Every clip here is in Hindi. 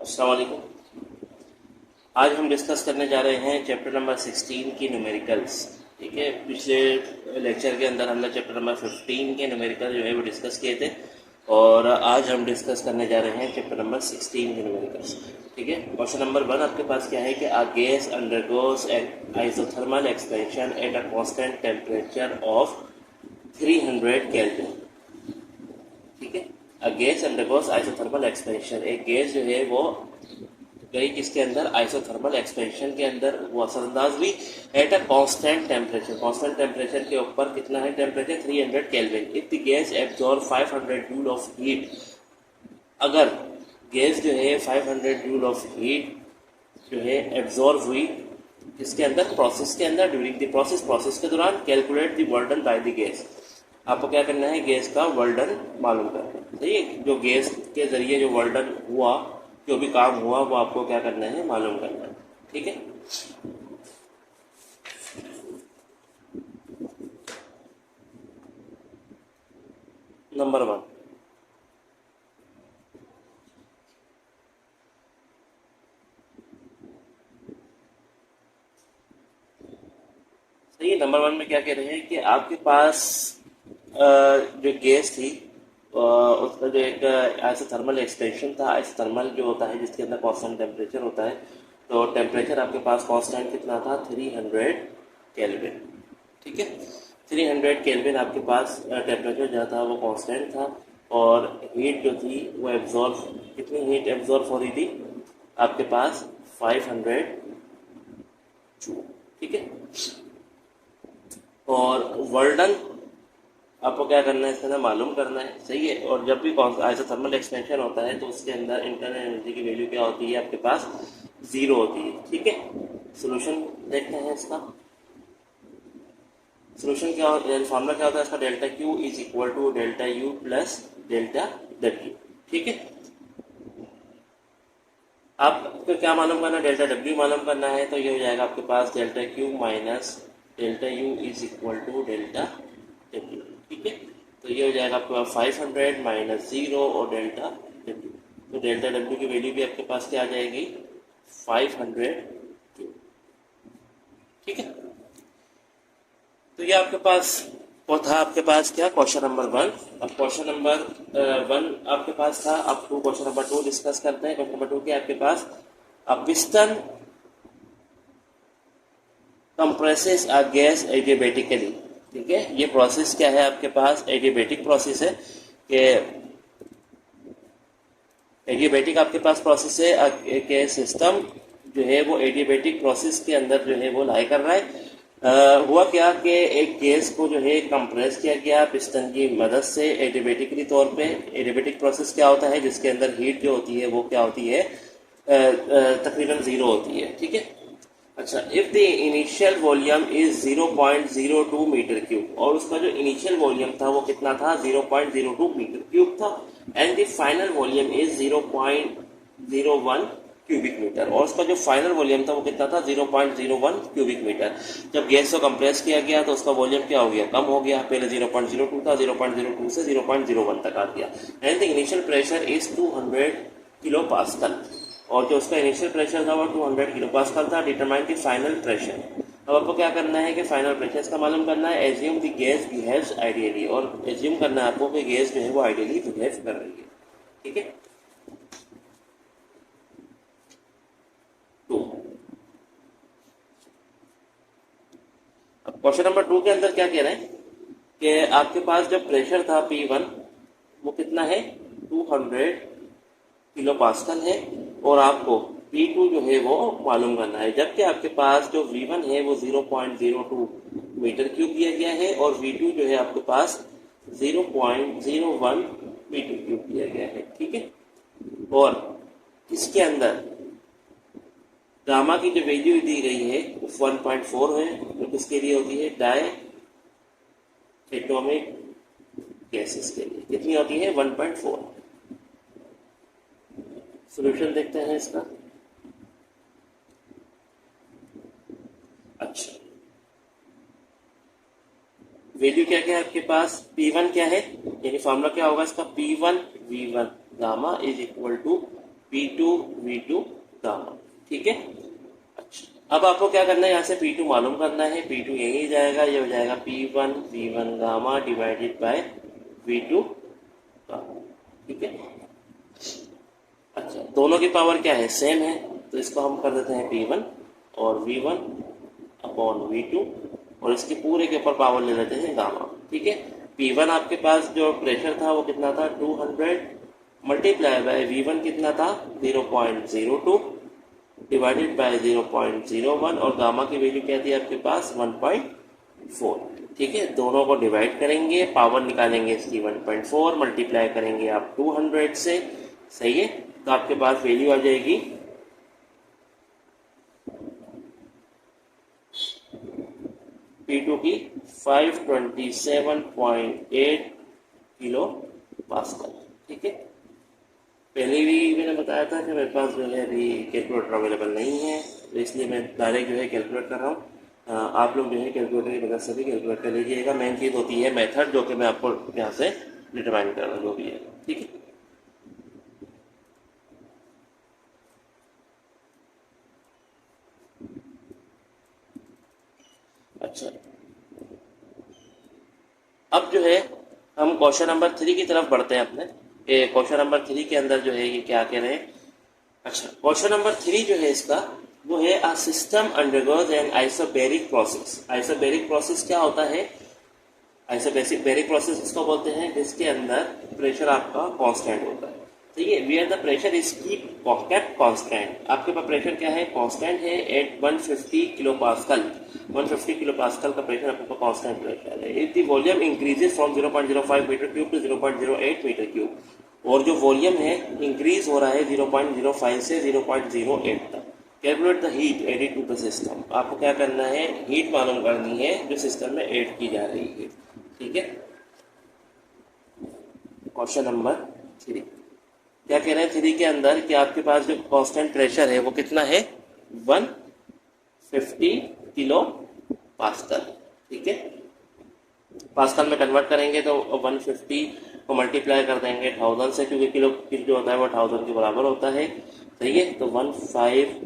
अस्सलाम वालेकुम। आज हम डिस्कस करने जा रहे हैं चैप्टर नंबर 16 की न्यूमेरिकल्स। ठीक है, पिछले लेक्चर के अंदर हमने चैप्टर नंबर 15 के न्यूमेरिकल जो है वो डिस्कस किए थे और आज हम डिस्कस करने जा रहे हैं चैप्टर नंबर 16 के न्यूमेरिकल्स। ठीक है, क्वेश्चन नंबर 1 आपके पास क्या है कि a gas undergoes isothermal expansion at a constant temperature of 300 kelvin. ठीक है, a gas undergoes isothermal expansion, एक गैस जो है वो गई किसके अंदर, आइसोथर्मल एक्सपेंशन के अंदर, वो असरअंदाज हुई at a constant temperature. Constant temperature के ऊपर कितना है temperature, 300 kelvin. If the gas absorb 500 joule of heat, अगर गैस जो है 500 जूल ऑफ हीट जो है एब्जॉर्ब हुई किसके अंदर, प्रोसेस के अंदर, ड्यूरिंग द प्रोसेस, प्रोसेस के दौरान, calculate the वर्डन by the gas. आपको क्या करना है, गैस का वर्डन मालूम करना है। सही है, जो गैस के जरिए जो वर्डन हुआ, जो भी काम हुआ, वो आपको क्या करना है, मालूम करना है। ठीक है, नंबर 1। सही है, नंबर 1 में क्या कह रहे हैं कि आपके पास जो गैस थी उसका जो एक आइसोथर्मल एक्सपेंशन था। आइसोथर्मल जो होता है जिसके अंदर कांस्टेंट टेम्परेचर होता है, तो टेम्परेचर आपके पास कांस्टेंट कितना था, 300 केल्विन। ठीक है, 300 केल्विन आपके पास टेम्परेचर जो था वो कांस्टेंट था और हीट जो थी वो एब्जॉर्ब, कितनी हीट एब्जॉर्ब हो रही थी आपके पास, 500 जूल। ठीक है, और वर्डन आपको क्या करना है, इसके अंदर मालूम करना है। सही है, और जब भी आइसोथर्मल एक्सपेंशन होता है तो उसके अंदर इंटरनल एनर्जी की वैल्यू क्या होती है आपके पास, 0 होती है। ठीक है, सोल्यूशन देखते हैं इसका। सोल्यूशन क्या, फॉर्मूला क्या होता है इसका, delta Q is equal to delta U plus delta W. ठीक है, आपको क्या मालूम करना है, डेल्टा डब्ल्यू मालूम करना है, तो ये हो जाएगा आपके पास delta q minus delta u is equal to delta W. ठीक है, तो ये हो जाएगा आपके पास 500 माइनस 0 और डेल्टा डब्ल्यू। तो डेल्टा डब्ल्यू की वैल्यू भी आपके पास क्या आ जाएगी, 500 जूल। ठीक है, तो ये आपके पास वो था, आपके पास क्या, क्वेश्चन नंबर 1। अब क्वेश्चन नंबर 1 आपके पास था। अब क्वेश्चन नंबर 2 डिस्कस करते हैं। क्वेश्चन नंबर 2 क्या आपके पास, अब piston compresses a gas adiabatically. ठीक है, ये प्रोसेस क्या है आपके पास, एडियाबेटिक प्रोसेस है कि एडियाबेटिक आपके पास प्रोसेस है कि सिस्टम जो है वो एडियाबेटिक प्रोसेस के अंदर जो है वो लाई कर रहा है। हुआ क्या कि एक गैस को जो है कंप्रेस किया गया पिस्टन की मदद से एडियाबेटिकली तौर पे। एडियाबेटिक प्रोसेस क्या होता है, जिसके अंदर हीट जो होती है वो क्या होती है, तकरीबन 0 होती है। ठीक है, अच्छा, if the initial volume is 0.02 metre cube, और उसका जो इनिशियल वॉल्यूम था वो कितना था, 0.02 मीटर क्यूब था, and the final volume is 0.01 cubic metre, और उसका जो फाइनल वॉल्यूम था वो कितना था, 0.01 क्यूबिक मीटर। जब गैस को कंप्रेस किया गया तो उसका वॉल्यूम क्या हो गया, कम हो गया। पहले 0.02 था, 0.02 से 0.01 तक आ गया। And the initial pressure is 200 kilo pascal, और जो उसका इनिशियल प्रेशर था वो 200 किलो पास्कल था। डिटरमाइन द फाइनल प्रेशर, अब आपको क्या करना है कि फाइनल प्रेशर का मालूम करना है। Assume the gas behaves ideally, और एज्यूम करना है आपको कि गैस जो है वो आइडियली बिहेव कर रही है। ठीक है, अब क्वेश्चन नंबर 2 के अंदर क्या कह रहे हैं कि आपके पास जब प्रेशर था P1 वो कितना है, 200 किलो पास्कल है, और आपको P2 जो है वो मालूम करना है। जबकि आपके पास जो V1 है वो 0.02 मीटर क्यूब दिया गया है और V2 जो है आपके पास 0.01 मीटर क्यूब दिया गया है। ठीक है, और इसके अंदर गामा की जो वैल्यू दी गई है वो 1.4 है, जो किसके लिए होती है, डाई एटॉमिक गैसेस के लिए कितनी होती है, 1.4। सॉल्यूशन देखते हैं इसका। अच्छा, वैल्यू क्या क्या है आपके पास, P1 क्या है, यानी फॉर्मूला क्या होगा इसका, P1 V1 gamma is equal to P2 V2 gamma, ठीक है। अच्छा, अब आपको क्या करना है, यहाँ से P2 मालूम करना है। P2 यही जाएगा, ये हो जाएगा P1 V1 gamma divided by V2 gamma, ठीक है। अच्छा, दोनों की पावर क्या है, सेम है, तो इसको हम कर देते हैं P1 और V1 अपॉन V2 और इसके पूरे के ऊपर पावर ले लेते हैं गामा, ठीक है। P1 आपके पास जो प्रेशर था वो कितना था 200 मल्टीप्लाई बाय V1 कितना था 0.02 डिवाइडेड बाय 0.01 और गामा की वैल्यू क्या थी आपके पास 1.4, ठीक है। दोनों को डिवाइड करेंगे, पावर निकालेंगे इसकी 1.4, मल्टीप्लाई करेंगे आप 200 से, सही है। तो आपके पास वैल्यू आ जाएगी P2 की 527.8 किलो पास्कल, ठीक है। पहले भी मैंने बताया था कि मेरे पास जो है अभी कैलकुलेटर अवेलेबल नहीं है, तो इसलिए मैं डायरेक्ट जो है कैलकुलेट कर रहा हूँ। आप लोग जो है कैलकुलेटर की मदद से भी कैलकुलेट कर लीजिएगा। मेन चीज़ होती है मेथड, जो कि मैं आपको यहाँ से डिटरमाइन कर रहा हूँ, जो भी है, ठीक है। अच्छा, अब जो है हम क्वेश्चन नंबर 3 की तरफ बढ़ते हैं अपने। क्वेश्चन नंबर 3 के अंदर जो है ये क्या कह रहे हैं। अच्छा, क्वेश्चन नंबर 3 जो है इसका वो है a system undergoes an isobaric process. Isobaric process क्या होता है, आइसोबैरिक प्रोसेस इसको बोलते हैं जिसके अंदर प्रेशर आपका कांस्टेंट होता है, ठीक है। Where the pressure is keep kept constant, आपके पास प्रेशर क्या है, कांस्टेंट है at 150 kilo pascal. 150 kilo pascal का प्रेशर आपके पास कांस्टेंट प्रेशर है। If the volume increases from 0.05 metre cube to 0.08 metre cube, और जो वॉल्यूम है इंक्रीज हो रहा है 0.05 से 0.08 तक। Calculate the heat added to the system, आपको क्या करना है, हीट मालूम करनी है जो सिस्टम में ऐड की जा रही है, ठीक है। क्वेश्चन नंबर 3 क्या कह रहे हैं 3 के अंदर कि आपके पास जो कांस्टेंट प्रेशर है वो कितना है 150 किलो पास्कल, ठीक है। पास्कल में कन्वर्ट करेंगे तो 150 को मल्टीप्लाई कर देंगे 1000 से, क्योंकि किलो जो होता है वो 1000 के बराबर होता है, सही है। तो 15000,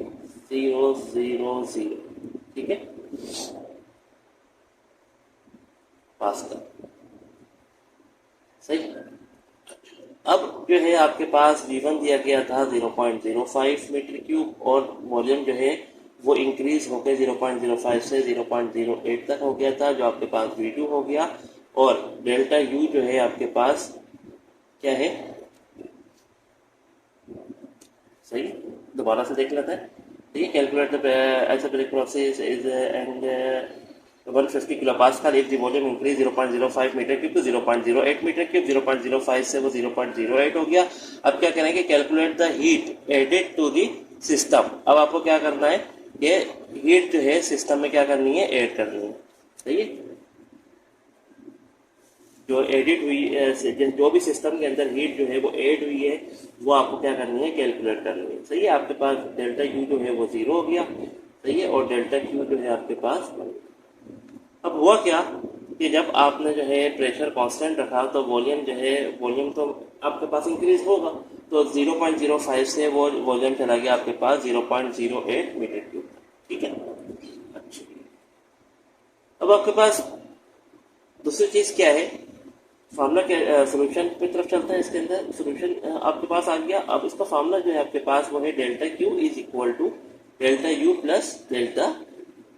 ठीक है, पास्कल, सही। अब जो है आपके पास V1 दिया गया था 0.05 मीटर क्यूब और वॉल्यूम जो है वो इंक्रीज होकर 0.05 से 0.08 तक हो गया था, जो आपके पास V2 हो गया। और डेल्टा U जो है आपके पास क्या है, सही, दोबारा से देख लेते हैं, ठीक है। Calculate the isobaric process is and 150 kilo pascal if the volume increase 0.05 metre cube to 0.08 metre cube, 0.05 से वो 0.08 हो गया। अब क्या करेंगे, calculate the heat added to the system. अब आपको क्या करना है, ये हीट जो है सिस्टम में क्या करनी है, ऐड करनी है, सही है। जो एडिट हुई, जो भी सिस्टम के अंदर हीट जो है वो ऐड हुई है, वो आपको क्या करनी है, कैलकुलेट करनी है, सही है। आपके पास डेल्टा यू जो है वो 0 हो गया, सही है, और डेल्टा क्यू जो है आपके पास। अब हुआ क्या कि जब आपने जो है प्रेशर कांस्टेंट रखा तो वॉल्यूम जो है, वॉल्यूम तो आपके पास इंक्रीज होगा, तो 0.05 से वो वॉल्यूम चला गया आपके पास 0.08 मीटर क्यूब, ठीक है। अच्छा, अब आपके पास दूसरी चीज क्या है, फार्मूला के सोल्यूशन की तरफ चलते हैं। इसके अंदर सोल्यूशन आपके पास आ गया। अब इसका फार्मूला जो है आपके पास वो है delta Q is equal to delta U plus delta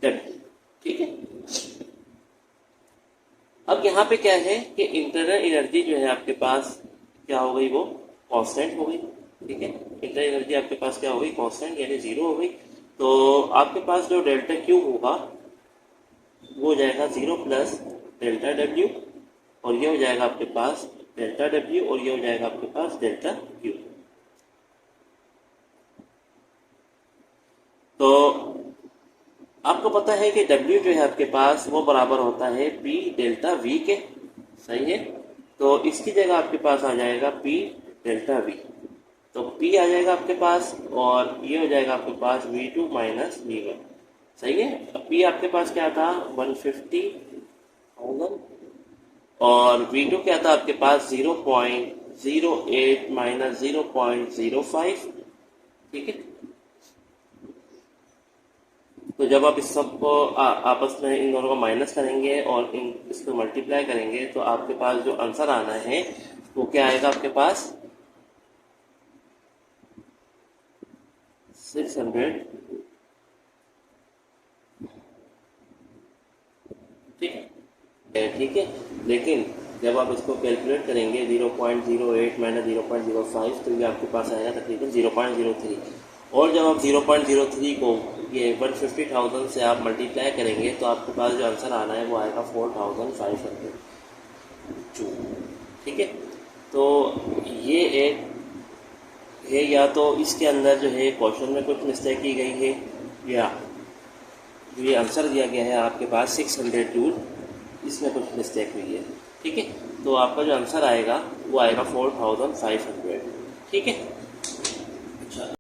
W, ठीक है। अब यहाँ पे क्या है कि इंटरनल एनर्जी जो है आपके पास क्या हो गई, वो कांस्टेंट हो गई, ठीक है। इंटरनल एनर्जी आपके पास क्या हो गई, कांस्टेंट, यानी 0 हो गई। तो आपके पास जो डेल्टा क्यू होगा वो हो जाएगा 0 प्लस डेल्टा डब्ल्यू, और ये हो जाएगा आपके पास डेल्टा डब्ल्यू, और ये हो जाएगा आपके पास डेल्टा क्यू। तो आपको पता है कि W जो है आपके पास वो बराबर होता है P डेल्टा V के, सही है। तो इसकी जगह आपके पास आ जाएगा P डेल्टा V, तो P आ जाएगा आपके पास, और ये हो जाएगा आपके पास V2 माइनस V1, सही है। P आपके पास क्या था 150,000, और V2 क्या था आपके पास 0.08 माइनस 0.05, ठीक है। तो जब आप इस सब को आपस में इन दोनों को माइनस करेंगे और इसको मल्टीप्लाई करेंगे तो आपके पास जो आंसर आना है वो क्या आएगा आपके पास 600। ठीक है। लेकिन जब आप इसको कैलकुलेट करेंगे 0.08 माइनस 0.05 तो ये आपके पास आएगा तकरीबन 0.03। और जब आप 0.03 को ये 150,000 से आप मल्टीप्लाई करेंगे तो आपके पास जो आंसर आना है वो आएगा 4,502। ठीक है। तो ये एक है, या तो इसके अंदर जो है क्वेश्चन में कुछ मिस्टेक की गई है, या जो ये आंसर दिया गया है आपके पास 600 जूल, इसमें कुछ मिस्टेक हुई है। ठीक है। तो आपका जो आंसर आएगा वो आएगा 4,500। ठीक है।